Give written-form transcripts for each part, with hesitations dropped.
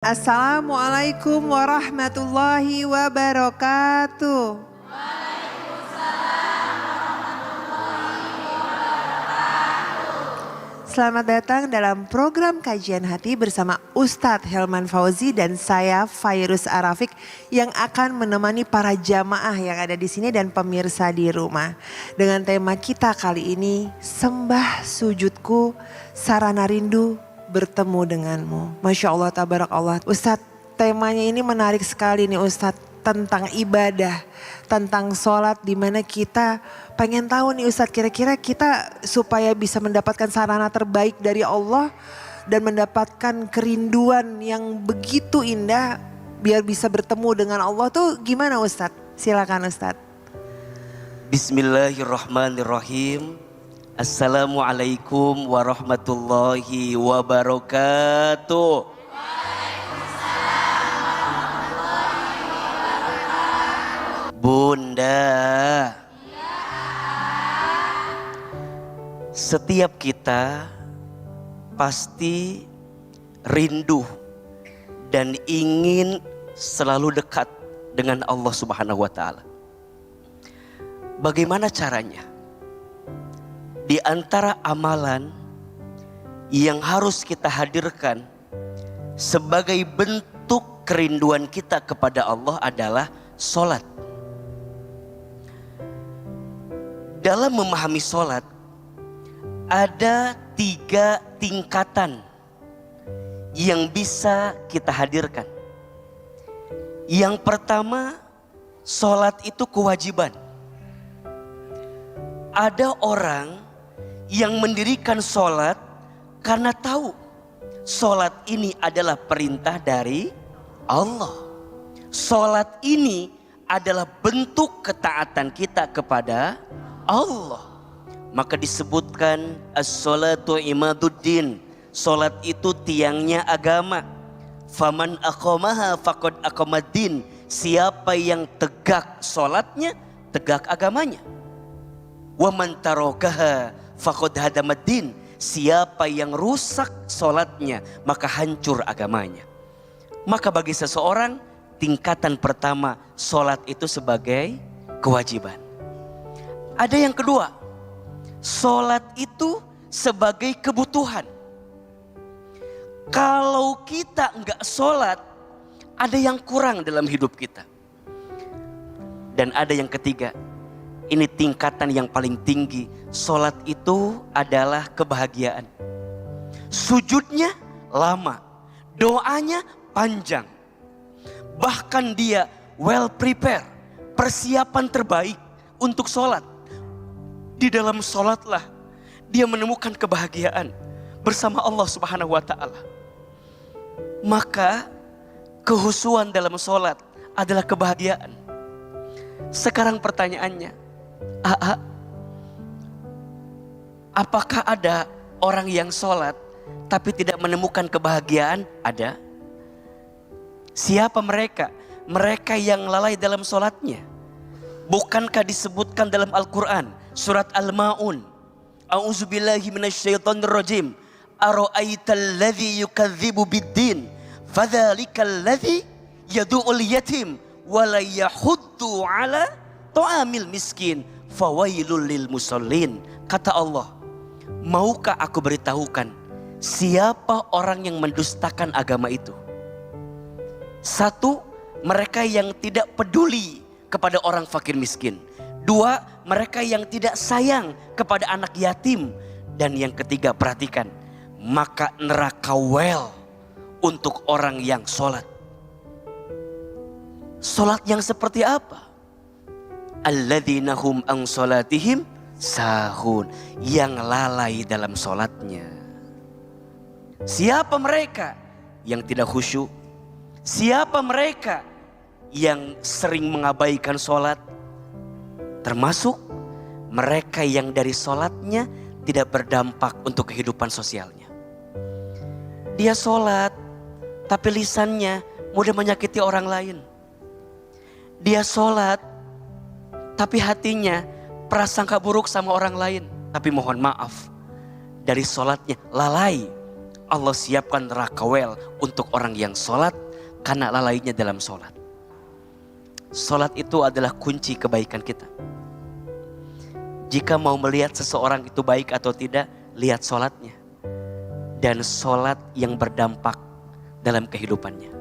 Assalamualaikum warahmatullahi wabarakatuh. Selamat datang dalam program Kajian Hati bersama Ustadz Hilman Fauzi dan saya Fairuz Arafik yang akan menemani para jamaah yang ada di sini dan pemirsa di rumah. Dengan tema kita kali ini, sembah sujudku, sarana rindu bertemu denganmu. Masya Allah, tabarakallah. Ustadz, temanya ini menarik sekali nih Ustadz, tentang ibadah, tentang sholat, dimana kita pengen tahu nih Ustadz, kira-kira kita supaya bisa mendapatkan sarana terbaik dari Allah dan mendapatkan kerinduan yang begitu indah biar bisa bertemu dengan Allah tuh gimana Ustadz? Silakan Ustadz. Bismillahirrahmanirrahim. Assalamualaikum warahmatullahi wabarakatuh. Bunda, setiap kita pasti rindu dan ingin selalu dekat dengan Allah Subhanahu wa Ta'ala. Bagaimana caranya? Di antara amalan yang harus kita hadirkan sebagai bentuk kerinduan kita kepada Allah adalah sholat. Dalam memahami sholat, ada 3 tingkatan yang bisa kita hadirkan. Yang pertama, sholat itu kewajiban. Ada orang yang mendirikan sholat karena tahu sholat ini adalah perintah dari Allah. Sholat ini adalah bentuk ketaatan kita kepada Allah. Maka disebutkan as-sholatu imaduddin. Sholat itu tiangnya agama. Faman aqamaha faqad aqamaddin. Siapa yang tegak sholatnya, tegak agamanya. Wa man tarakaha faqad hadamaddin. Siapa yang rusak sholatnya, maka hancur agamanya. Maka bagi seseorang, tingkatan pertama sholat itu sebagai kewajiban. Ada yang kedua, sholat itu sebagai kebutuhan. Kalau kita enggak sholat, ada yang kurang dalam hidup kita. Dan ada yang ketiga, ini tingkatan yang paling tinggi. Sholat itu adalah kebahagiaan. Sujudnya lama, doanya panjang. Bahkan dia well prepare, persiapan terbaik untuk sholat. Di dalam sholatlah dia menemukan kebahagiaan bersama Allah Subhanahu wa Ta'ala. Maka kehusuan dalam sholat adalah kebahagiaan. Sekarang pertanyaannya, apakah ada orang yang sholat tapi tidak menemukan kebahagiaan? Ada. Siapa mereka? Mereka yang lalai dalam sholatnya. Bukankah disebutkan dalam Al-Quran surat Al-Ma'un, a'udzubillahi minasyaitonirrajim, ara'aital ladzi yukadzibu biddin fadzalikal ladzi yadu'ul yatim wa la yahuddu ala ta'amil miskin fawailul lil musallin. Kata Allah, maukah aku beritahukan siapa orang yang mendustakan agama itu? 1, mereka yang tidak peduli kepada orang fakir miskin. 2, mereka yang tidak sayang kepada anak yatim. Dan yang ketiga, perhatikan, maka neraka well untuk orang yang sholat. Sholat yang seperti apa? Alladzina hum an sholatihim sahun, yang lalai dalam sholatnya. Siapa mereka yang tidak khusyuk? Siapa mereka yang sering mengabaikan sholat? Termasuk mereka yang dari sholatnya tidak berdampak untuk kehidupan sosialnya. Dia sholat tapi lisannya mudah menyakiti orang lain. Dia sholat tapi hatinya prasangka buruk sama orang lain. Tapi mohon maaf, dari sholatnya lalai Allah siapkan neraka wel untuk orang yang sholat karena lalainya dalam sholat. Sholat itu adalah kunci kebaikan kita. Jika mau melihat seseorang itu baik atau tidak, lihat sholatnya. Dan sholat yang berdampak dalam kehidupannya.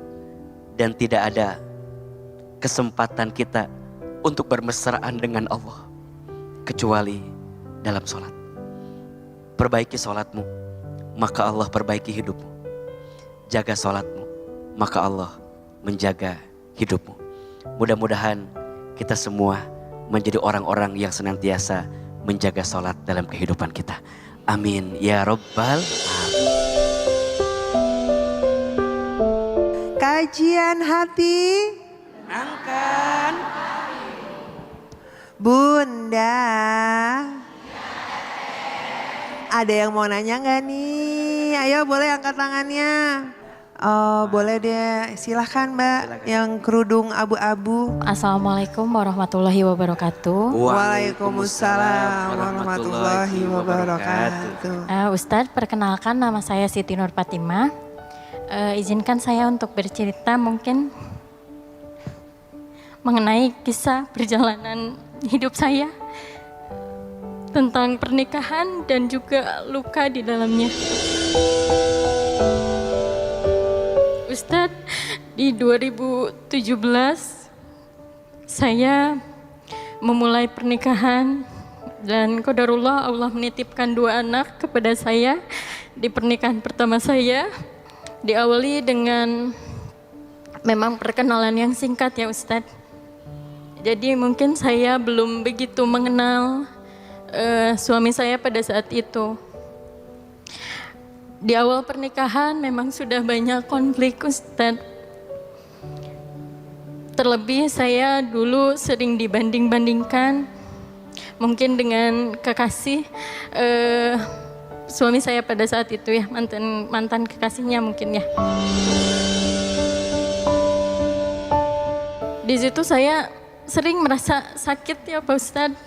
Dan tidak ada kesempatan kita untuk bermesraan dengan Allah kecuali dalam sholat. Perbaiki sholatmu, maka Allah perbaiki hidupmu. Jaga sholatmu, maka Allah menjaga hidupmu. Mudah-mudahan kita semua menjadi orang-orang yang senantiasa menjaga sholat dalam kehidupan kita. Amin ya Rabbal Alamin. Kajian hati. Angkan. Bunda. Ada yang mau nanya nggak nih? Ayo boleh angkat tangannya. Oh boleh deh, silahkan Mbak. Silakan. Yang kerudung abu-abu. Assalamualaikum warahmatullahi wabarakatuh. Waalaikumsalam warahmatullahi wabarakatuh. Ustadz, perkenalkan nama saya Siti Nur Fatimah. Izinkan saya untuk bercerita mungkin mengenai kisah perjalanan hidup saya tentang pernikahan dan juga luka di dalamnya. Ustadz, di 2017 saya memulai pernikahan dan qadarullah Allah menitipkan 2 anak kepada saya di pernikahan pertama saya. Diawali dengan memang perkenalan yang singkat ya Ustadz. Jadi mungkin saya belum begitu mengenal suami saya pada saat itu. Di awal pernikahan memang sudah banyak konflik Ustadz. Terlebih saya dulu sering dibanding-bandingkan mungkin dengan kekasih suami saya pada saat itu ya, mantan kekasihnya mungkin ya. Di situ saya sering merasa sakit ya Pak Ustadz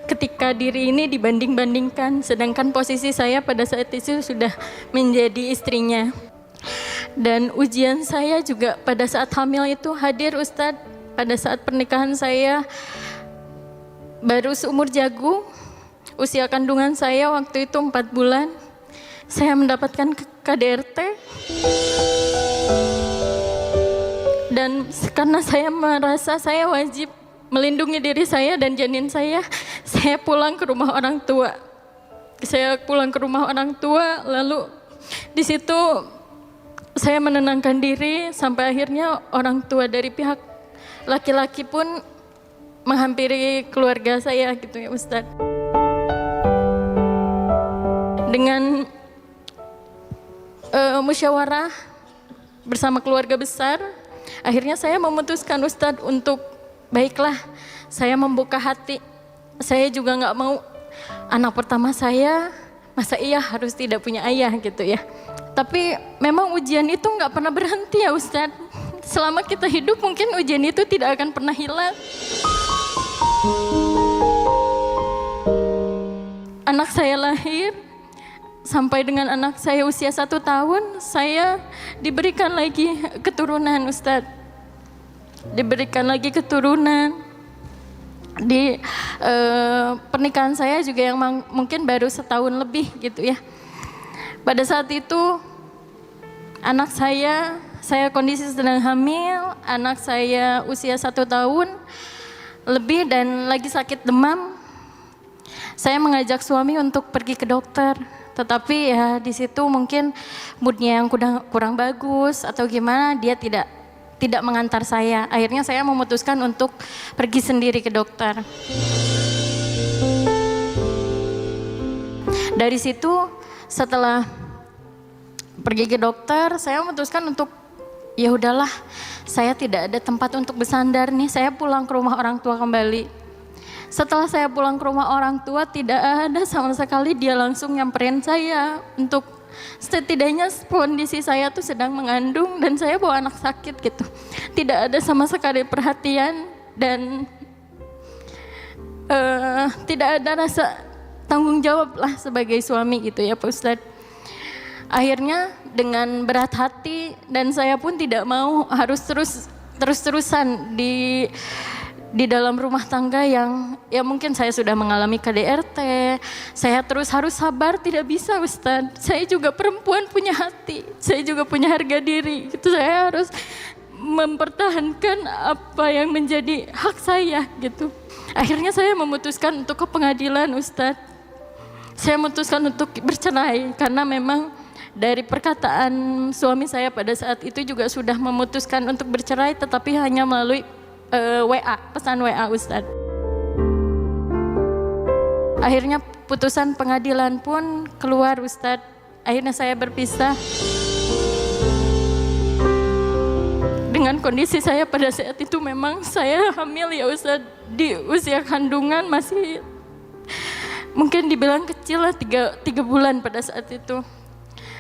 ketika diri ini dibanding-bandingkan, sedangkan posisi saya pada saat itu sudah menjadi istrinya. Dan ujian saya juga pada saat hamil itu hadir Ustadz. Pada saat pernikahan saya baru seumur jagung, usia kandungan saya waktu itu 4 bulan, saya mendapatkan KDRT. Dan karena saya merasa saya wajib melindungi diri saya dan janin saya pulang ke rumah orang tua. Saya pulang ke rumah orang tua, lalu di situ saya menenangkan diri sampai akhirnya orang tua dari pihak laki-laki pun menghampiri keluarga saya gitu ya Ustadz. Dengan musyawarah bersama keluarga besar, akhirnya saya memutuskan Ustadz untuk baiklah saya membuka hati. Saya juga nggak mau anak pertama saya masa iya harus tidak punya ayah gitu ya. Tapi memang ujian itu nggak pernah berhenti ya Ustadz. Selama kita hidup mungkin ujian itu tidak akan pernah hilang. Anak saya lahir, sampai dengan anak saya usia 1 tahun, saya diberikan lagi keturunan Ustadz. Diberikan lagi keturunan. Di pernikahan saya juga yang mungkin baru setahun lebih gitu ya. Pada saat itu anak saya kondisi sedang hamil, anak saya usia 1 tahun lebih dan lagi sakit demam. Saya mengajak suami untuk pergi ke dokter, tetapi ya di situ mungkin moodnya yang kurang bagus atau gimana, dia tidak mengantar saya. Akhirnya saya memutuskan untuk pergi sendiri ke dokter. Dari situ setelah pergi ke dokter, saya memutuskan untuk ya udahlah, saya tidak ada tempat untuk bersandar nih. Saya pulang ke rumah orang tua kembali. Setelah saya pulang ke rumah orang tua, tidak ada sama sekali dia langsung nyamperin saya untuk setidaknya kondisi saya tuh sedang mengandung dan saya bawa anak sakit gitu. Tidak ada sama sekali perhatian dan tidak ada rasa tanggung jawab lah sebagai suami gitu ya Pak Ustadz. Akhirnya dengan berat hati dan saya pun tidak mau harus terus-terusan di dalam rumah tangga yang ya mungkin saya sudah mengalami KDRT, saya terus harus sabar, tidak bisa Ustadz. Saya juga perempuan punya hati, saya juga punya harga diri. Itu saya harus mempertahankan apa yang menjadi hak saya gitu. Akhirnya saya memutuskan untuk ke pengadilan Ustadz. Saya memutuskan untuk bercerai karena memang dari perkataan suami saya pada saat itu juga sudah memutuskan untuk bercerai, tetapi hanya melalui WA, pesan WA Ustadz. Akhirnya putusan pengadilan pun keluar Ustadz. Akhirnya saya berpisah. Dengan kondisi saya pada saat itu memang saya hamil ya Ustadz. Di usia kandungan masih mungkin dibilang kecil lah, 3 bulan pada saat itu.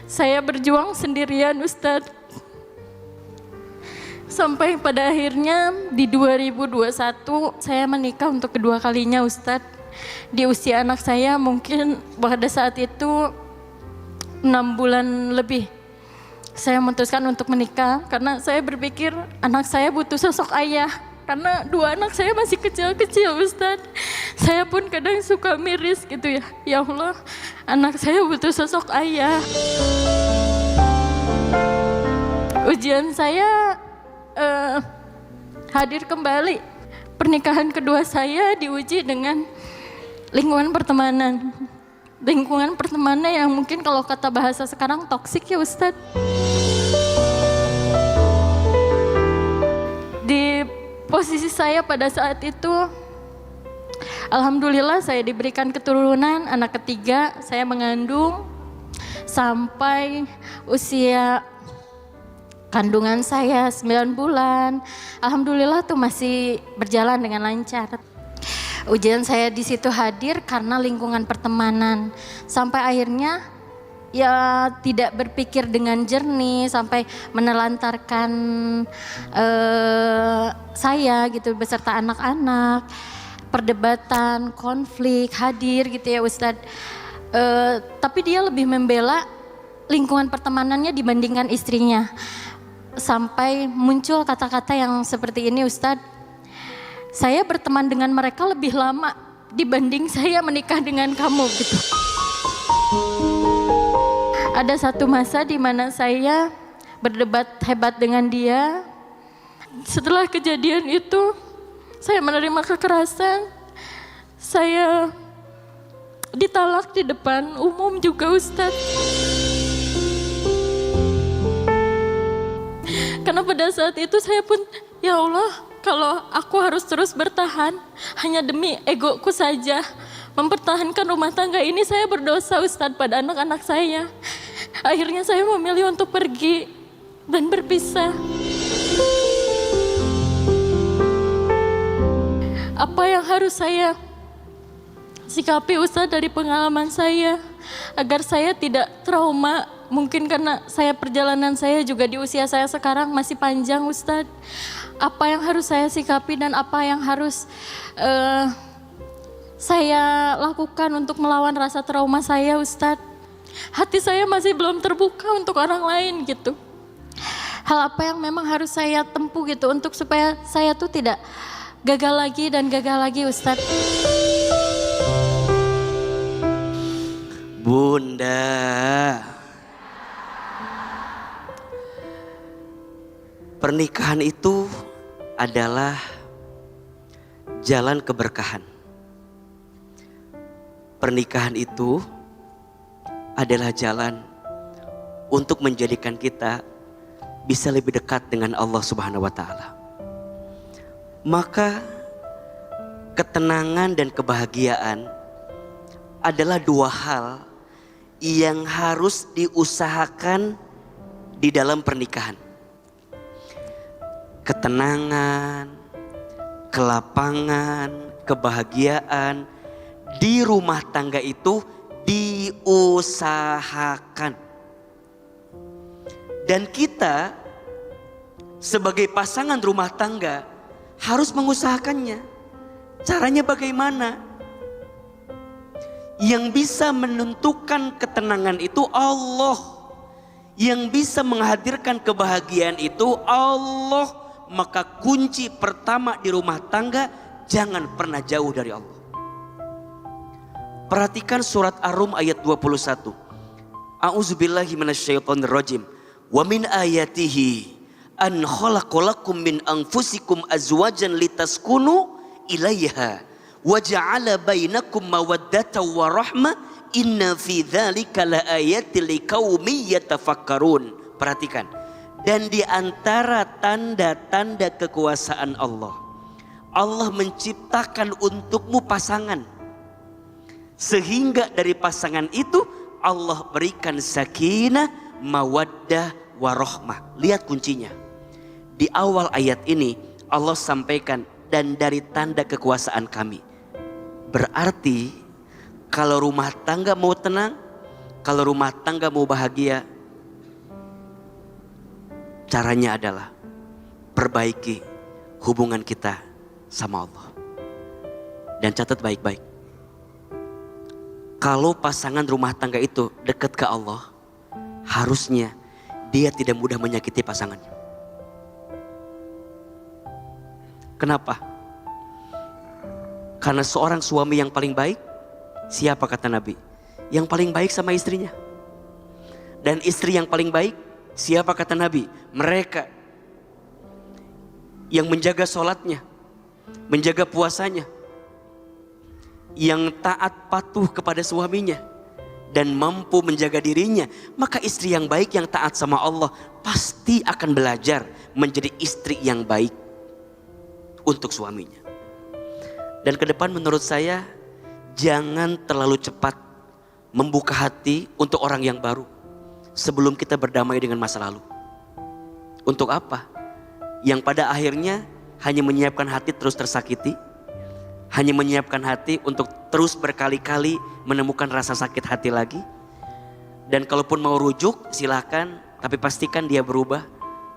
Saya berjuang sendirian Ustadz. Sampai pada akhirnya di 2021 saya menikah untuk kedua kalinya Ustadz. Di usia anak saya mungkin pada saat itu 6 bulan lebih. Saya memutuskan untuk menikah karena saya berpikir anak saya butuh sosok ayah. Karena 2 anak saya masih kecil-kecil Ustadz. Saya pun kadang suka miris gitu ya. Ya Allah, anak saya butuh sosok ayah. Ujian saya hadir kembali. Pernikahan kedua saya diuji dengan lingkungan pertemanan. Lingkungan pertemanan yang mungkin kalau kata bahasa sekarang toksik ya Ustadz. Di posisi saya pada saat itu, alhamdulillah saya diberikan keturunan, anak ketiga saya mengandung sampai usia kandungan saya 9 bulan. Alhamdulillah tuh masih berjalan dengan lancar. Ujian saya di situ hadir karena lingkungan pertemanan. Sampai akhirnya ya tidak berpikir dengan jernih sampai menelantarkan saya gitu beserta anak-anak. Perdebatan, konflik hadir gitu ya Ustadz. Tapi dia lebih membela lingkungan pertemanannya dibandingkan istrinya. Sampai muncul kata-kata yang seperti ini Ustadz, saya berteman dengan mereka lebih lama dibanding saya menikah dengan kamu gitu. Ada satu masa di mana saya berdebat hebat dengan dia. Setelah kejadian itu, saya menerima kekerasan, saya ditalak di depan umum juga Ustadz. Karena pada saat itu saya pun, ya Allah, kalau aku harus terus bertahan hanya demi egoku saja, mempertahankan rumah tangga ini, saya berdosa Ustadz pada anak-anak saya. Akhirnya saya memilih untuk pergi dan berpisah. Apa yang harus saya sikapi Ustadz dari pengalaman saya agar saya tidak trauma? Mungkin karena perjalanan saya juga di usia saya sekarang masih panjang Ustadz. Apa yang harus saya sikapi dan apa yang harus saya lakukan untuk melawan rasa trauma saya Ustadz. Hati saya masih belum terbuka untuk orang lain gitu. Hal apa yang memang harus saya tempuh gitu untuk supaya saya tuh tidak gagal lagi dan gagal lagi Ustadz. Bunda, pernikahan itu adalah jalan keberkahan. Pernikahan itu adalah jalan untuk menjadikan kita bisa lebih dekat dengan Allah Subhanahu wa taala. Maka ketenangan dan kebahagiaan adalah 2 hal yang harus diusahakan di dalam pernikahan. Ketenangan, kelapangan, kebahagiaan di rumah tangga itu diusahakan. Dan kita sebagai pasangan rumah tangga harus mengusahakannya. Caranya bagaimana? Yang bisa menentukan ketenangan itu Allah. Yang bisa menghadirkan kebahagiaan itu Allah. Maka kunci pertama di rumah tangga, jangan pernah jauh dari Allah. Perhatikan surat Ar-Rum ayat 21. A'udzubillahi minasyaitonirrajim. Wa min ayatihi an khalaqalakum min anfusikum azwajan litaskunu ilaiha wa ja'ala bainakum mawaddatan wa rahmah inna fi dzalika laayatil liqaumin yatafakkarun. Perhatikan. Dan di antara tanda-tanda kekuasaan Allah, Allah menciptakan untukmu pasangan. Sehingga dari pasangan itu Allah berikan sakinah, mawaddah, warahmah. Lihat kuncinya. Di awal ayat ini Allah sampaikan dan dari tanda kekuasaan kami. Berarti kalau rumah tangga mau tenang, kalau rumah tangga mau bahagia, caranya adalah perbaiki hubungan kita sama Allah. Dan catat baik-baik. Kalau pasangan rumah tangga itu dekat ke Allah, harusnya dia tidak mudah menyakiti pasangannya. Kenapa? Karena seorang suami yang paling baik, siapa kata Nabi? Yang paling baik sama istrinya. Dan istri yang paling baik, siapa kata Nabi? Mereka yang menjaga sholatnya, menjaga puasanya, yang taat patuh kepada suaminya dan mampu menjaga dirinya. Maka istri yang baik yang taat sama Allah pasti akan belajar menjadi istri yang baik untuk suaminya. Dan ke depan menurut saya jangan terlalu cepat membuka hati untuk orang yang baru sebelum kita berdamai dengan masa lalu. Untuk apa? Yang pada akhirnya hanya menyiapkan hati terus tersakiti, hanya menyiapkan hati untuk terus berkali-kali menemukan rasa sakit hati lagi. Dan kalaupun mau rujuk silakan, tapi pastikan dia berubah.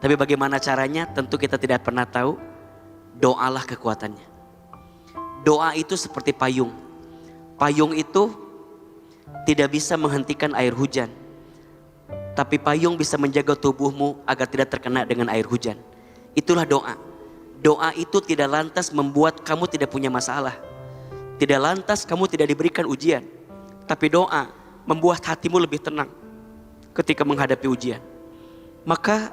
Tapi bagaimana caranya tentu kita tidak pernah tahu. Doalah kekuatannya. Doa itu seperti payung. Payung itu tidak bisa menghentikan air hujan. Tapi payung bisa menjaga tubuhmu agar tidak terkena dengan air hujan. Itulah doa. Doa itu tidak lantas membuat kamu tidak punya masalah. Tidak lantas kamu tidak diberikan ujian. Tapi doa membuat hatimu lebih tenang ketika menghadapi ujian. Maka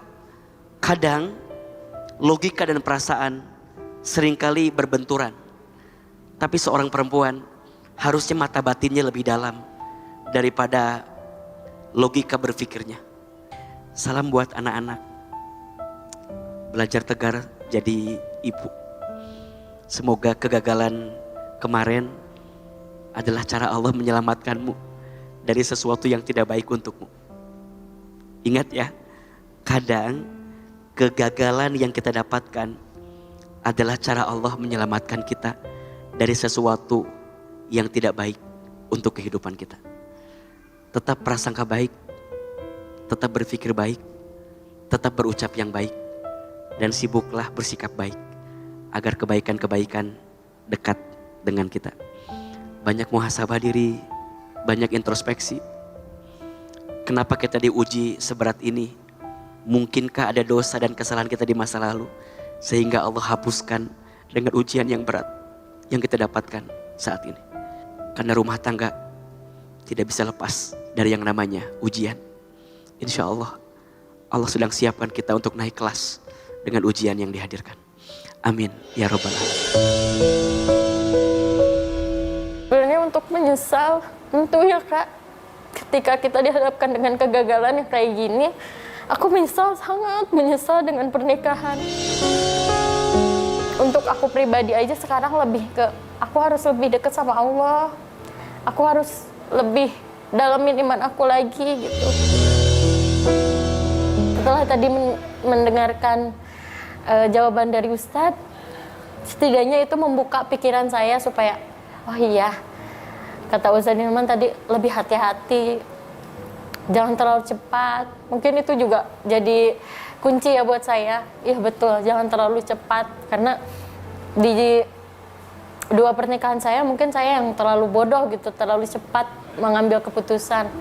kadang logika dan perasaan seringkali berbenturan. Tapi seorang perempuan harusnya mata batinnya lebih dalam daripada logika berpikirnya. Salam buat anak-anak. Belajar tegar jadi ibu. Semoga kegagalan kemarin adalah cara Allah menyelamatkanmu dari sesuatu yang tidak baik untukmu. Ingat ya, kadang kegagalan yang kita dapatkan adalah cara Allah menyelamatkan kita dari sesuatu yang tidak baik untuk kehidupan kita. Tetap prasangka baik, tetap berpikir baik, tetap berucap yang baik, dan sibuklah bersikap baik agar kebaikan-kebaikan dekat dengan kita. Banyak muhasabah diri, banyak introspeksi. Kenapa kita diuji seberat ini? Mungkinkah ada dosa dan kesalahan kita di masa lalu sehingga Allah hapuskan dengan ujian yang berat yang kita dapatkan saat ini? Karena rumah tangga tidak bisa lepas dari yang namanya ujian. Insya Allah, Allah sedang siapkan kita untuk naik kelas dengan ujian yang dihadirkan. Amin ya Rabbal Alamin. Sebenarnya untuk menyesal, tentu ya Kak. Ketika kita dihadapkan dengan kegagalan yang kayak gini, aku menyesal, sangat menyesal dengan pernikahan. Untuk aku pribadi aja sekarang lebih ke, aku harus lebih dekat sama Allah. Aku harus lebih dalamin iman aku lagi gitu. Setelah tadi mendengarkan jawaban dari Ustadz, setidaknya itu membuka pikiran saya supaya, oh iya, kata Ustadz Hilman tadi, lebih hati-hati, jangan terlalu cepat. Mungkin itu juga jadi kunci ya buat saya. Iya betul, jangan terlalu cepat. Karena di dua pernikahan saya, mungkin saya yang terlalu bodoh gitu, terlalu cepat mengambil keputusan.